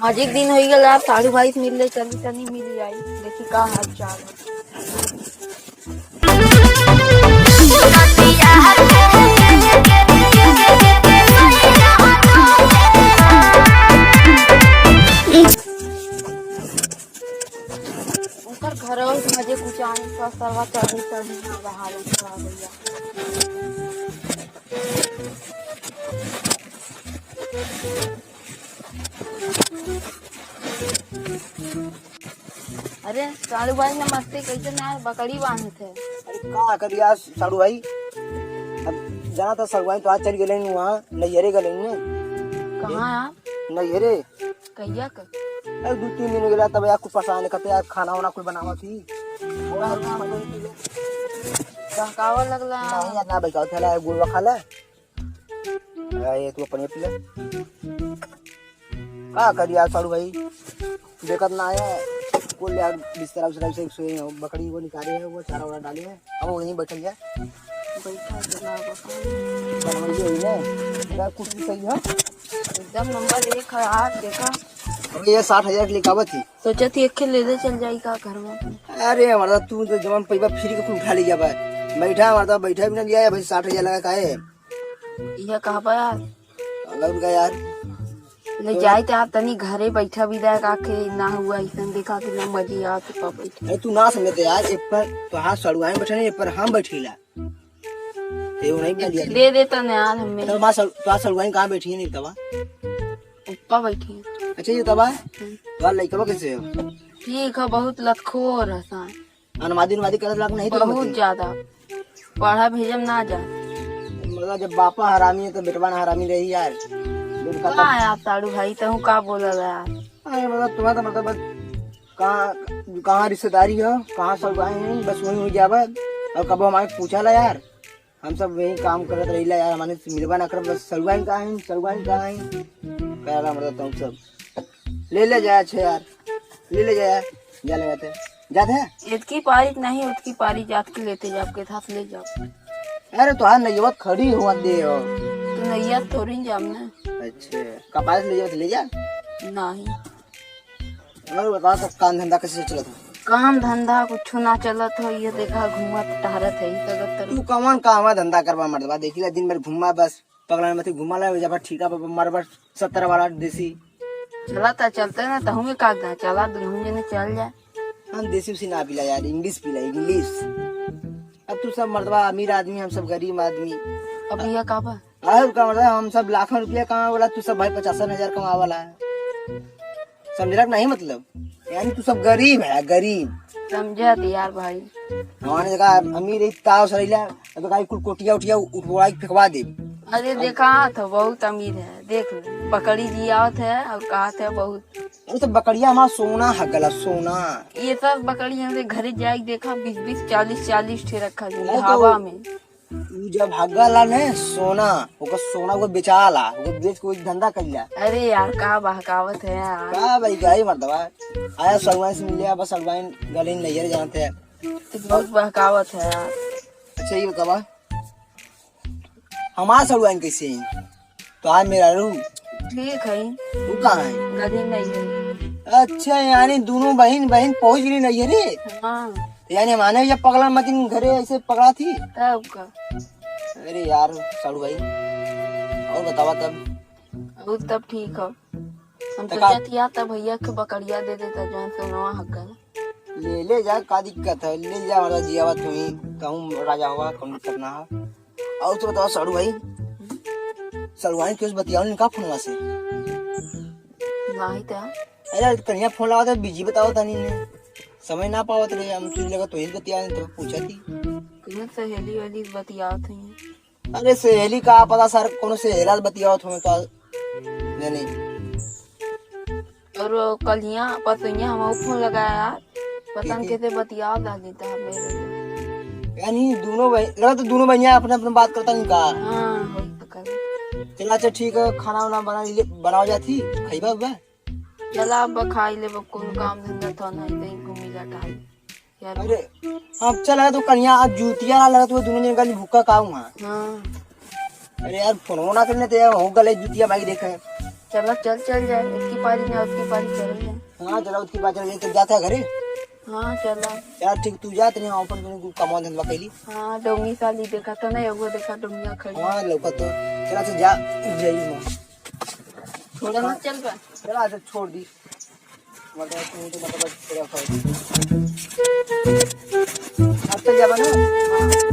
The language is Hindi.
आज एक दिन हो गया साढ़ू भाई से मिलले चली तनी मिली आई देखी का हाल चाल उनकर घर मजे कुछ आने का सरवा चढ़ी चढ़ी बाहर आ गया। अरे साड़ू भाई नमस्ते, कैसे ना बकरी बांधे थे। अरे का कर यार साड़ू भाई, अब जाना था साड़ू भाई तो आज चल गए वहाँ नैहरे गए ने। कहाँ यार? नैहरे कहिया कर? अरे 2-3 दिन हो गया तब यार कुछ परेशान करते यार, खाना वाना कुछ बनावा थी कहकावा लगला नहीं यार ना बैठा था गुड़वा खा ले ये तू अपने पी ले। का कर यार साड़ू भाई, देखत ना आया को यार बिस्तर उस से सोए हो, बकरी वो निकाले है, वो चारा वाला डाले है, अब वहीं बैठल है बैठा जला बनवाइए हुई है यार कुछ भी सही है एकदम नंबर 1 है यार। देखा अरे ये 60,000 की लिखावत थी, सोचा थी एक ले दे चल जाई का घर में। अरे हमारा तू तो जवान पैसा फ्री के उठा लीजिए बैठा हमारा बैठा भी ना लिया है भाई 60,000 लगा का है यह कहा यार अलग का यार ले जाए तो आप तनी घरे बैठा भी दे आके ना हुआ ऐसा देखा कि ना मजे आते पा बैठे। अरे तू ना समझते यार एक पर तो हाथ सड़ुआए बैठे नहीं, एक पर हम बैठीला ये नहीं बना लिया दे देता ना यार हमें। तो मां तो सड़ुआए कहां बैठी है नहीं तबा ऊपर बैठी है। अच्छा ये तबा तो लइकवा कैसे हो? ठीक है, बहुत लतखोर है सा अनुवादी करत लाग नहीं तो बहुत ज्यादा पढ़ा भेजम ना जा मतलब जब बापा हरामी है तो बेटवा ना हरामी रही यार। का यार साड़ू भाई तू का बोला यार? अरे मतलब तुम्हारा तो मतलब कहाँ कहाँ रिश्तेदारी है, कहाँ सब आए हैं, बस वही हो जावा। और कब हमारे पूछा ला यार, हम सब वही काम करत रही यार, हमारे मिलवा ना कर बस सलवाइन कहाँ है कह रहा मतलब तुम सब ले जाए अच्छे यार ले जाए जा ले जाते हैं इतकी पारी नहीं उतकी पारी जात के लेते जाओ के साथ ले जाओ। अरे तो हाँ नैयत खड़ी हुआ दे हो तो नैया थोड़ी जामना। अच्छा कपास ले जा नहीं और बता तो काम धंधा कैसे चलत है? काम धंधा कुछ ना चलत हो, ये देखा घूमत टहरत है तू कौन काम धंधा करवा मर्दवा देखी दिन भर घुमा बस पगला मत घुमा ला जब ठीका पर मार बस 70 वाला देसी चला था चलते ना तो हमें कागदा चला दुल्हन जने चल जाए। हम देसी उसी ना पिला यार, इंग्लिश पिला इंग्लिश। अब तू सब मर्दवा अमीर आदमी, हम सब गरीब आदमी। अब यह काबा का मतलब हम सब लाखों रुपया कमा वाला, तू सब भाई 50,000 कमा वाला है, समझ नहीं मतलब यानी तू सब गरीब है गरीब समझा यार भाई। हमारे जगह अमीर ताव सरीला तो कुल कोटिया उठिया उठवा फेंकवा दे। अरे देखा था बहुत अमीर है, देख लो बकरी जी आवत है और कहा थे बहुत। अरे तो बकरिया हमारा सोना है गला सोना, ये सब बकरी हमरे घरे जाए देखा 20-20 40-40 ठे रखा हवा में। जब हगला ने सोना ओकर सोना को बेचाला वो बेच कोई धंधा कइला। अरे यार का बहकावत है यार का भाई गाई मर्दवा आया सलवाइन से मिलिया बस सलवाइन गले नैयर जानते हैं तो बहुत बहकावत है यार। अच्छा ये बतावा हमारा सलवाइन कैसे है तो आज मेरा रू ठीक है तू कहाँ है? गधी नहीं है। अच्छा यानी दोनों बहन पहुंच गई नैयरे। हाँ यानी माने जब पगला मतीन घरे ऐसे पकड़ा थी तब का। अरे यार साड़ू भाई और बतावा तब और तब ठीक है। हम सोचा थिया तब भैया के बकरिया दे देता जौन सोनवा हक्का ले जा का दिक्कत है ले जा मतलब जियावा तुम्ही कहूँ राजा हुआ कौन करना है। और तो बताओ साड़ू भाई सलवाइन क्यों बतियाओ इनका फोनवा से नहीं था। अरे कन्या फोन लगा था बिजी बताओ तनी ने समय ना पावत रहे हम तुझे लगा तो ही बतिया तो पूछा थी कौन सहेली वाली बतिया थी। अरे सहेली का पता सर कौन सहेला बतियाओ तुम्हें का नहीं और कलिया पतैया हम फोन लगाया यार पता नहीं कैसे बतिया डाली था मेरे यानी दोनों लगा तो दोनों भैया अपने अपने बात करता नहीं का। हाँ वही तो कर चला अच्छा ठीक है खाना वाना बनाओ जाती खाइबा बा चला अब खाई ले कौन काम धंधा था नहीं कहीं घूमी ला टाइम यार। अरे हम चला तो कन्या आज जूतिया लगा तो दोनों जन गली भूखा खाऊंगा। हाँ अरे यार फोन ना करने तो यार हो गले जूतिया भाई देखे चला चल चल जाए, इसकी पारी ना उसकी पारी चल जाए। हाँ चला उसकी बात चल तो जाता है घरे। हाँ चला। यार ठीक तू जात नहीं अपन को कमा धंधा कैली। हाँ डोंगी साली देखा था ना, एगो देखा डोंगिया खड़ी। हाँ लौका तो चला से जा जाई मैं थोड़ा मत चल पा। चला से छोड़ दी मतलब तू तो मतलब तेरा अब तो जावा ना।